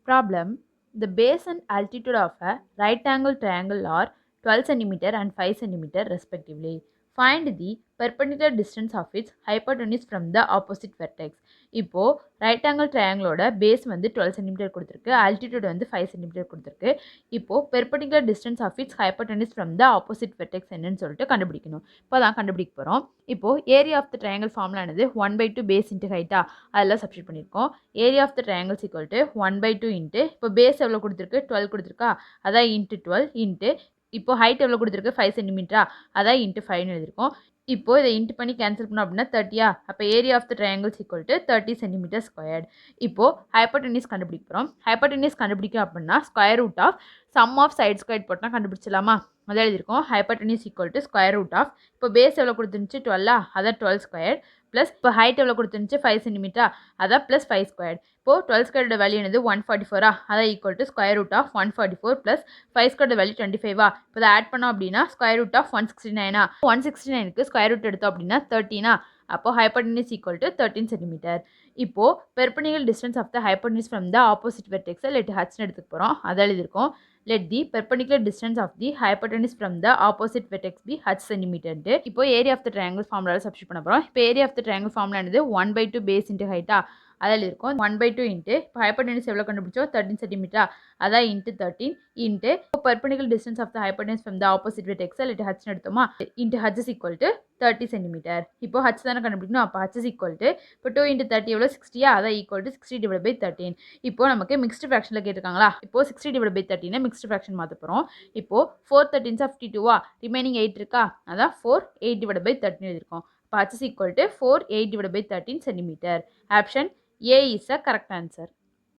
Problem: the base and altitude of a right angle triangle are 12 cm and 5 cm respectively. Find the perpendicular distance of its hypotenuse from the opposite vertex. இப்போ right angle ட்ரையாங்கிளோட base வந்து 12 centimetre கொடுத்துருக்கு, altitude வந்து 5 centimetre கொடுத்துருக்கு. இப்போ perpendicular distance of its hypotenuse from the opposite vertex என்னன்னு சொல்லிட்டு கண்டுபிடிக்கணும். இப்போ தான் கண்டுபிடிக்க போகிறோம். இப்போ ஏரியா ஆஃப் த ட்ரையாங்கிள் ஃபார்முலானது 1/2 பேஸ் இன்ட்டு ஹைட்டா அதெல்லாம் சப்ஸ்டிட் பண்ணியிருக்கோம். Area of the triangles equal to 1/2 into இப்போ பேஸ் எவ்வளோ கொடுத்துருக்கு 12 கொடுத்துருக்கா அதான் இன்ட்டு 12 இன்ட்டு இப்போ ஹைட் எவ்வளோ கொடுத்துருக்கு 5 சென்டிமீட்டரா அதான் இன்ட்டு 5னு எழுதிருக்கோம். இப்போ இதை இன்ட்டு பண்ணி கேன்சல் பண்ணோம் அப்படின்னா 30யா அப்போ area of the triangles equal to 30 centimetre squared. இப்போ ஹைப்போடெனிஸ் கண்டுபிடிக்க போகிறோம். ஹைப்போடெனிஸ் கண்டுபிடிக்க அப்படின்னா square root of sum of side square போட்டால் கண்டுபிடிச்சலாமா? முதல் எழுதியிருக்கோம் hypotenuse equal to square root of இப்போ பேஸ் எவ்வளோ கொடுத்துருந்துச்சு 12 அதான் 12 ஸ்கொயர் ப்ளஸ் இப்போ ஹைட் எவ்வளோ கொடுத்துருந்துச்சு 5 சென்டிமீட்டரா அதான் ப்ளஸ் 5 ஸ்கொயர். இப்போது 12 ஸ்கொயரோட வேல்யூ என்னது 144 அதான் equal to square root of 144 plus 5 ஸ்கொயரோட வேல்யூ 25 இப்போ அதை ஆட் பண்ணோம் அப்படின்னா ஸ்கொயர் ரூட் ஆஃப் 169 169க்கு ஸ்கொயர் ரூட் எடுத்தோம் அப்படின்னா 13 அப்போ ஹைப்போடெனிஸ் ஈக்குவல் டு 13 சென்டிமீட்டர். இப்போது perpendicular distance of the hypotenuse from the opposite வெர்டெக்ஸை லெட் ஹச்னு எடுத்துக்க போகிறோம். அதை எழுதியிருக்கோம். Let the perpendicular distance of the hypotenuse from the opposite vertex be h centimeter. இப்போ ஏரியா ஆஃப் த ட்ரையாங்கிள் ஃபார்முலாவில் substitute பண்ண போகிறோம். இப்போ area of the triangle formula என்னது 1/2 பேஸ் இன்ட்டு ஹைட்டா அதில் இருக்கும் 1/2 இன்ட்டு இப்போ ஹைப்போடெனிஸ் எவ்வளோ கண்டுபிடிச்சோம் 13 சென்டிமீட்டரா அதான் இன்ட்டு 13 இன்ட்டு இப்போ perpendicular distance of the hypotenuse from the opposite vertex let ஹச்னு எடுத்தோமா into h is equal to 30 centimetre. இப்போ ஹச் தானே கண்டுபிடிக்கணும் அப்போ ஹச் இஸ் ஈக்குவல் டு இப்போ 2 இன்ட்டு 30 எவ்வளோ 60யா அதான் ஈக்குவல் டு 60 டிவைட் பை 13. இப்போ நமக்கு மிக்ஸ்டு ஃப்ராக்ஷனில் கேட்டிருக்காங்களா இப்போ 60 டிவைட் பை 13 மிக்ஸ்டு ஃப்ராக்ஷன் மாற்ற போகிறோம். இப்போ 4 13 52 ரிமைனிங் 8 இருக்கா அதான் 4 8 டிவைட் பை 13 எழுதிருக்கோம். இப்போ h is equal to 4 8 divided by 13 centimeter. Option A is a correct answer.